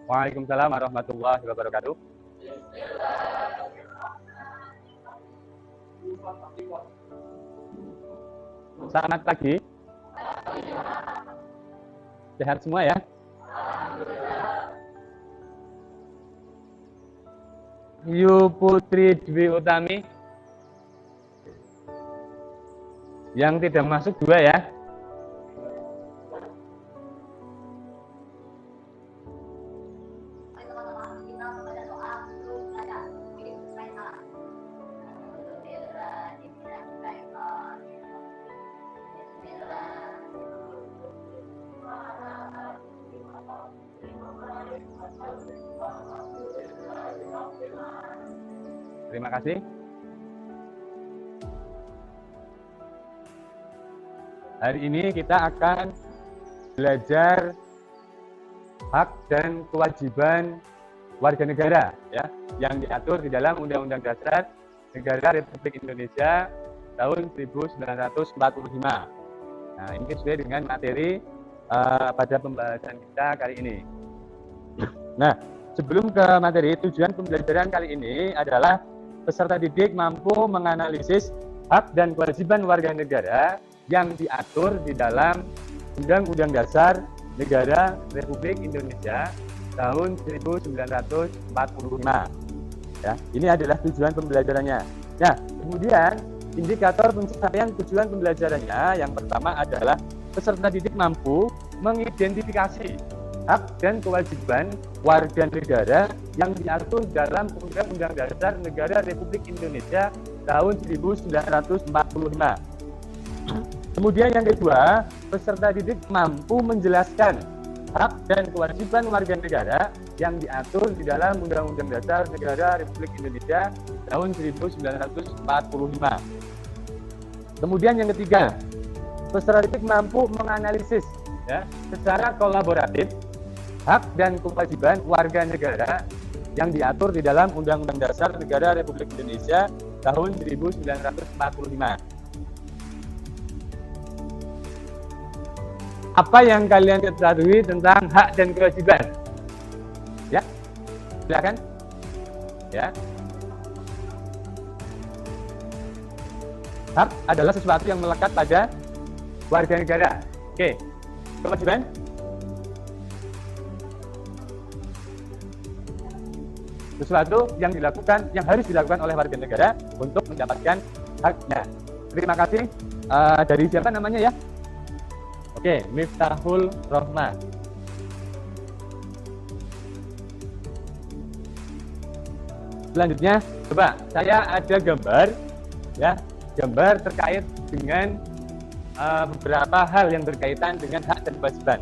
Waalaikumsalam warahmatullahi wabarakatuh. Selamat pagi. Sehat semua ya? Yu Putri Dwi Utami. Yang tidak masuk 2 ya. Terima kasih. Hari ini kita akan belajar hak dan kewajiban warga negara ya, yang diatur di dalam Undang-Undang Dasar Negara Republik Indonesia tahun 1945. Nah, ini sesuai dengan materi pada pembahasan kita kali ini. Nah, sebelum ke materi, tujuan pembelajaran kali ini adalah peserta didik mampu menganalisis hak dan kewajiban warga negara yang diatur di dalam Undang-Undang Dasar Negara Republik Indonesia tahun 1945. Ya, ini adalah tujuan pembelajarannya. Nah, kemudian indikator pencapaian tujuan pembelajarannya yang pertama adalah peserta didik mampu mengidentifikasi hak dan kewajiban warga negara yang diatur dalam Undang-Undang Dasar Negara Republik Indonesia tahun 1945. Kemudian yang kedua, peserta didik mampu menjelaskan hak dan kewajiban warga negara yang diatur di dalam Undang-Undang Dasar Negara Republik Indonesia tahun 1945. Kemudian yang ketiga, peserta didik mampu menganalisis ya, secara kolaboratif hak dan kewajiban warga negara yang diatur di dalam Undang-Undang Dasar Negara Republik Indonesia tahun 1945. Apa yang kalian ketahui tentang hak dan kewajiban? Ya, silakan. Ya. Hak adalah sesuatu yang melekat pada warga negara. Oke. Kewajiban? Sesuatu yang dilakukan, yang harus dilakukan oleh warga negara untuk mendapatkan haknya. Terima kasih. Dari siapa namanya ya? Oke, Miftahul Rohman. Selanjutnya, coba saya ada gambar, ya, gambar terkait dengan beberapa hal yang berkaitan dengan hak dan kewajiban.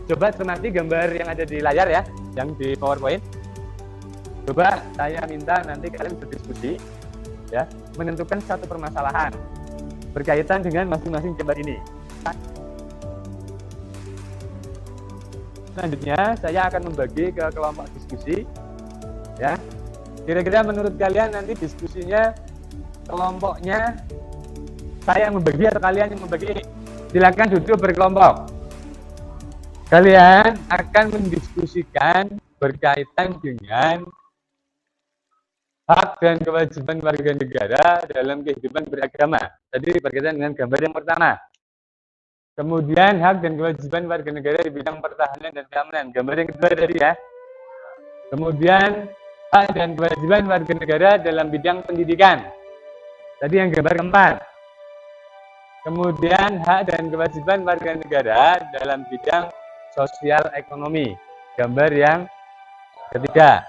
Coba cermati gambar yang ada di layar ya, yang di PowerPoint. Coba saya minta nanti kalian berdiskusi, ya, menentukan satu permasalahan berkaitan dengan masing-masing gambar ini. Selanjutnya saya akan membagi ke kelompok diskusi ya. Kira-kira menurut kalian nanti diskusinya kelompoknya saya yang membagi atau kalian yang membagi? Silakan duduk berkelompok. Kalian akan mendiskusikan berkaitan dengan hak dan kewajiban warga negara dalam kehidupan beragama. Tadi berkaitan dengan gambar yang pertama. Kemudian hak dan kewajiban warga negara di bidang pertahanan dan keamanan. Gambar yang kedua tadi ya. Kemudian hak dan kewajiban warga negara dalam bidang pendidikan. Tadi yang gambar keempat. Kemudian hak dan kewajiban warga negara dalam bidang sosial ekonomi. Gambar yang ketiga.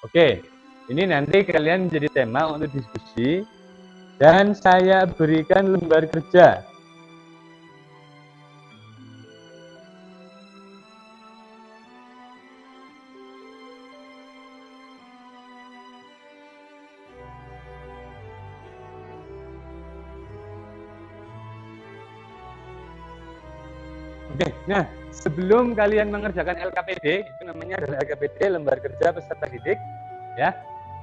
Oke, ini nanti kalian menjadi tema untuk diskusi dan saya berikan lembar kerja. Oke, nah sebelum kalian mengerjakan LKPD, itu namanya adalah LKPD, lembar kerja peserta didik, ya.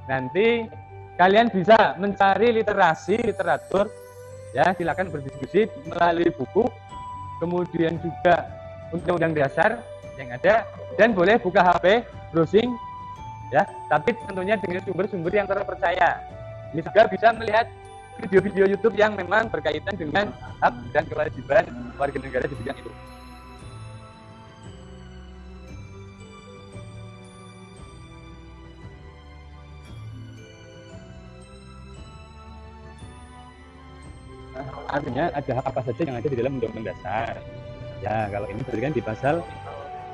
Nanti kalian bisa mencari literatur, ya. Silakan berdiskusi melalui buku, kemudian juga Undang-Undang Dasar, yang ada, dan boleh buka HP, browsing, ya, tapi tentunya dengan sumber-sumber yang terpercaya. Ini juga bisa melihat video-video YouTube yang memang berkaitan dengan hak dan kewajiban warga negara di bidang itu. Artinya ada hak apa saja yang ada di dalam Undang-Undang Dasar. Ya, kalau ini berarti kan di pasal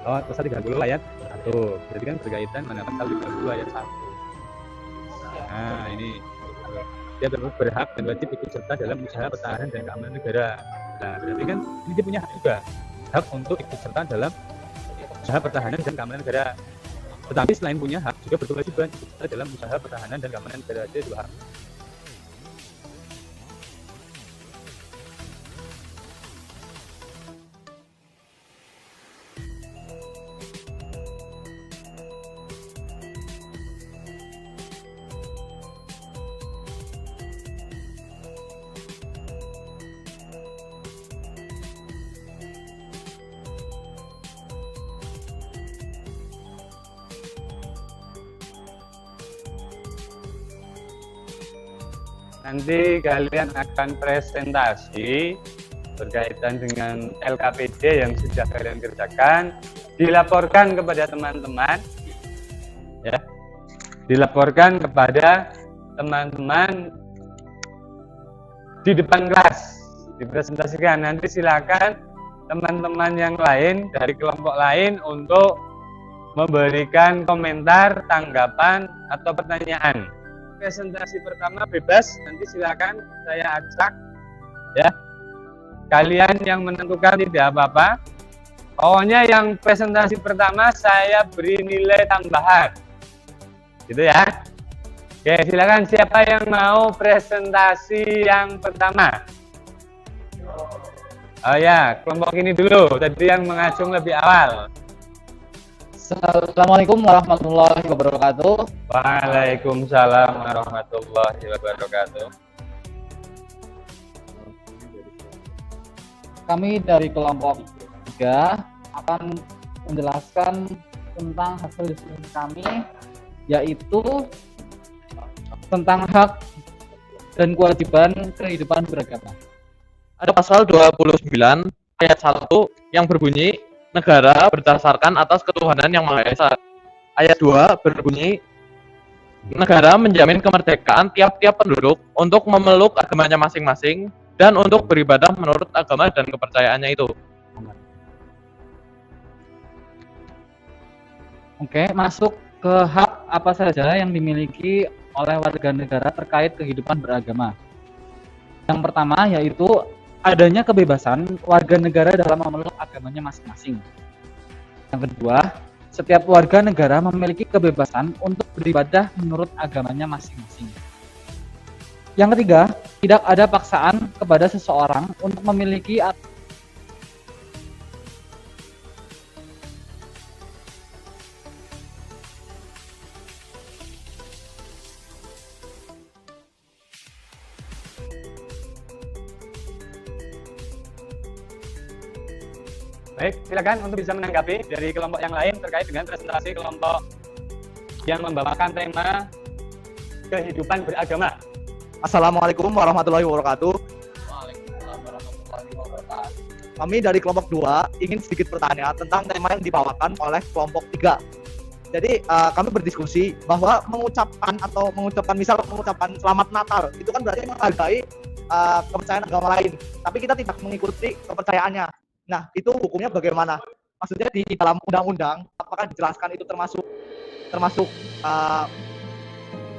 30 ayat 1. Berarti kan berkaitan mana pasal 30 ayat 1. Nah, ini dia berhak dan wajib ikut serta dalam usaha pertahanan dan keamanan negara. Nah, berarti kan ini dia punya hak juga. Hak untuk ikut serta dalam usaha pertahanan dan keamanan negara. Tetapi selain punya hak, juga berkewajiban ikut serta dalam usaha pertahanan dan keamanan negara. Ada dua hak. Nanti kalian akan presentasi berkaitan dengan LKPD yang sudah kalian kerjakan, dilaporkan kepada teman-teman, ya, dilaporkan kepada teman-teman di depan kelas, dipresentasikan. Nanti silakan teman-teman yang lain dari kelompok lain untuk memberikan komentar, tanggapan, atau pertanyaan. Presentasi pertama bebas, nanti silakan saya acak, ya. Kalian yang menentukan tidak apa-apa. Pokoknya yang presentasi pertama saya beri nilai tambahan, gitu ya. Oke, silakan siapa yang mau presentasi yang pertama? Oh ya, kelompok ini dulu. Tadi yang mengacung lebih awal. Assalamualaikum warahmatullahi wabarakatuh. Waalaikumsalam warahmatullahi wabarakatuh. Kami dari kelompok 3 akan menjelaskan tentang hasil diskusi kami, yaitu tentang hak dan kewajiban kehidupan beragama. Ada pasal 29 ayat 1 yang berbunyi negara berdasarkan atas ketuhanan yang Maha Esa. Ayat 2 berbunyi negara menjamin kemerdekaan tiap-tiap penduduk untuk memeluk agamanya masing-masing dan untuk beribadah menurut agama dan kepercayaannya itu. Oke, masuk ke hak apa saja yang dimiliki oleh warga negara terkait kehidupan beragama. Yang pertama yaitu adanya kebebasan warga negara dalam memeluk agamanya masing-masing. Yang kedua, setiap warga negara memiliki kebebasan untuk beribadah menurut agamanya masing-masing. Yang ketiga, tidak ada paksaan kepada seseorang untuk memiliki Baik, silakan untuk bisa menanggapi dari kelompok yang lain terkait dengan presentasi kelompok yang membawakan tema kehidupan beragama. Assalamualaikum warahmatullahi wabarakatuh. Waalaikumsalam warahmatullahi wabarakatuh. Kami dari kelompok 2 ingin sedikit bertanya tentang tema yang dibawakan oleh kelompok 3. Jadi kami berdiskusi bahwa mengucapkan selamat Natal itu kan berarti menghargai kepercayaan agama lain, tapi kita tidak mengikuti kepercayaannya. Nah, itu hukumnya bagaimana? Maksudnya di dalam undang-undang apakah dijelaskan itu termasuk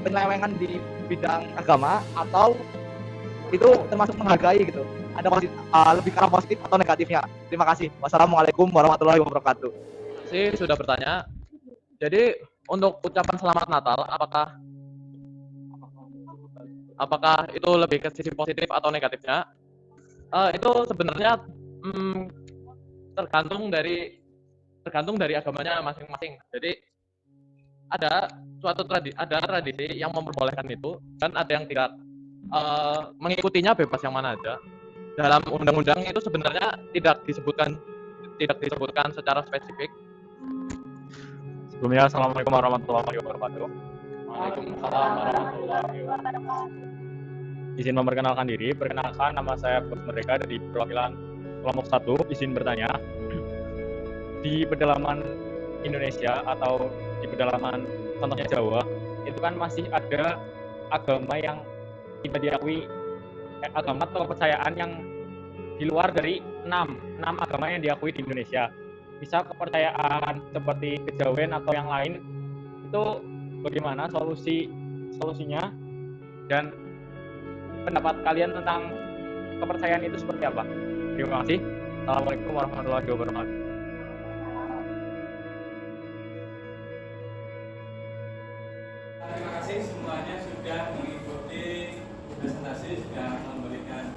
penyelewengan di bidang agama atau itu termasuk menghargai gitu? Ada lebih ke arah positif atau negatifnya? Terima kasih. Wassalamualaikum warahmatullahi wabarakatuh. Saya sudah bertanya. Jadi untuk ucapan selamat Natal apakah itu lebih ke sisi positif atau negatifnya? Itu sebenarnya tergantung dari agamanya masing-masing. Jadi ada tradisi yang memperbolehkan itu dan ada yang tidak. Mengikutinya bebas yang mana aja. Dalam undang-undang itu sebenarnya tidak disebutkan secara spesifik Sebelumnya, Assalamualaikum warahmatullahi wabarakatuh. Waalaikumsalam warahmatullahi wabarakatuh. Izin memperkenalkan diri, perkenalkan nama saya Bos Merdeka dari perwakilan kelompok 1. Izin bertanya, di pedalaman Indonesia atau di pedalaman contohnya Jawa, itu kan masih ada agama yang tidak diakui, agama atau kepercayaan yang di luar dari 6 agama yang diakui di Indonesia. Bisa kepercayaan seperti kejawen atau yang lain, itu bagaimana solusinya, dan pendapat kalian tentang kepercayaan itu seperti apa? Terima kasih. Assalamualaikum warahmatullahi wabarakatuh. Terima kasih semuanya sudah mengikuti presentasi, sudah memberikan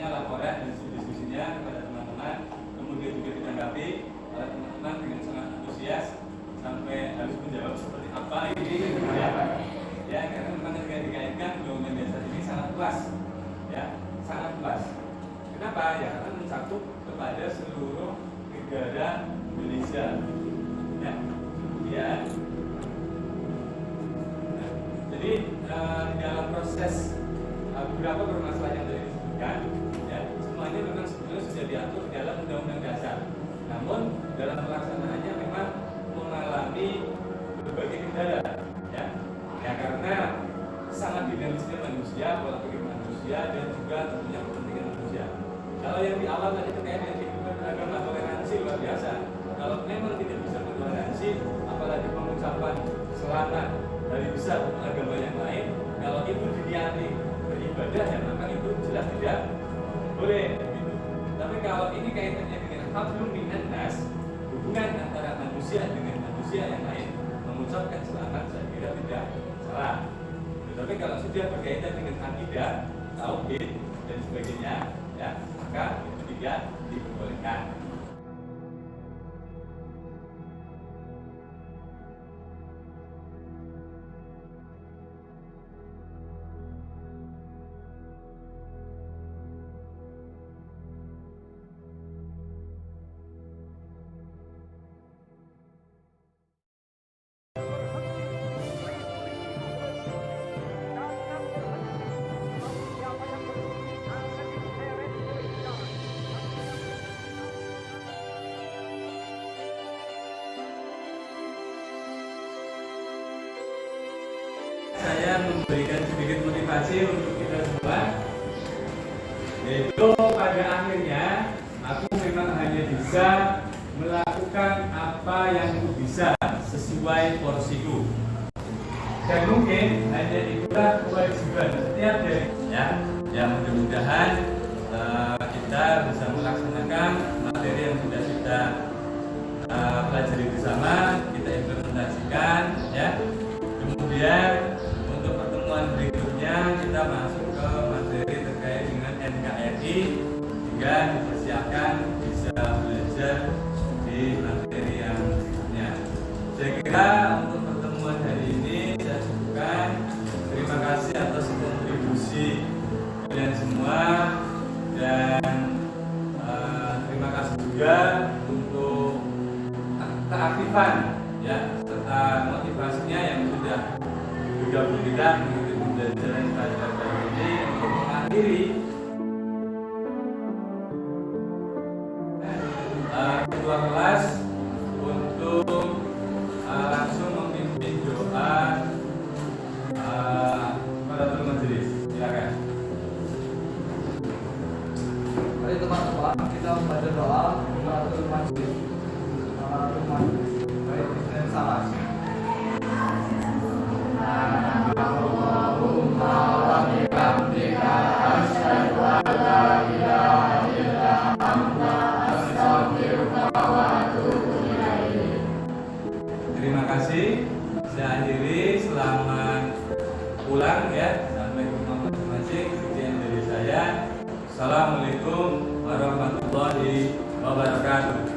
laporan dan diskusinya kepada teman-teman, kemudian juga ditanggapi oleh teman-teman dengan sangat antusias sampai harus menjawab seperti apa ini ya, karena memang ketika dikaitkan undang-undang dasar ini sangat luas ya, sangat luas. Kenapa? Ya karena mencakup kepada seluruh negara Indonesia ya. Kemudian jadi di dalam proses beberapa permasalahan yang tadi disebutkan ya, semuanya memang sebenarnya sudah diatur dalam undang-undang dasar. Namun dalam pelaksanaannya memang mengalami berbagai kendala ya. Ya karena sangat dinamisnya manusia, pola pikir manusia, dan juga tentunya kepentingan manusia. Kalau yang di awal tadi terkait dengan kehidupan beragama, toleransi luar biasa. Kalau memang tidak bisa bertoleransi, apalagi pengucapan selamat dari besar agama yang lain, kalau itu diniati beribadah, ya maka itu jelas tidak boleh gitu. Tapi kalau ini kaitannya dengan hablum minan nas, hubungan antara manusia dengan manusia yang lain, mengucapkan selamat saya kira tidak salah. Tapi kalau sudah berkaitan dengan akidah, tauhid dan sebagainya, ya maka itu tidak diperbolehkan. Saya memberikan sedikit motivasi untuk kita semua, yaitu pada akhirnya aku memang hanya bisa melakukan apa yang aku bisa sesuai porsiku, dan mungkin hanya itulah kewajiban setiap dari ya mudah-mudahan kita bisa melaksanakan materi yang sudah kita pelajari bersama, kita implementasikan ya. Kemudian untuk pertemuan berikutnya kita masuk ke materi terkait dengan NKRI, hingga dipersiapkan bisa belajar di materi yang berikutnya. Saya kira untuk pertemuan hari ini saya cukupkan. Terima kasih atas kontribusi kalian semua, dan terima kasih juga untuk keaktifan ya serta motivasinya yang sudah bergabung kita mengikuti pembelajaran pada kali ini. Untuk mengakhiri ketua kelas untuk langsung memimpin doa pada majelis. Silakan. Mari teman-teman kita membaca doa untuk majelis. Baik, dengan salah. Allahumma wa bihamdika asyhadu an la ilaha illa anta astaghfiruka wa atubu ilaik. Terima kasih. Saya akhiri, selamat pulang ya, sampai ke rumah masing-masing. Sekian dari saya. Assalamualaikum warahmatullahi wabarakatuh.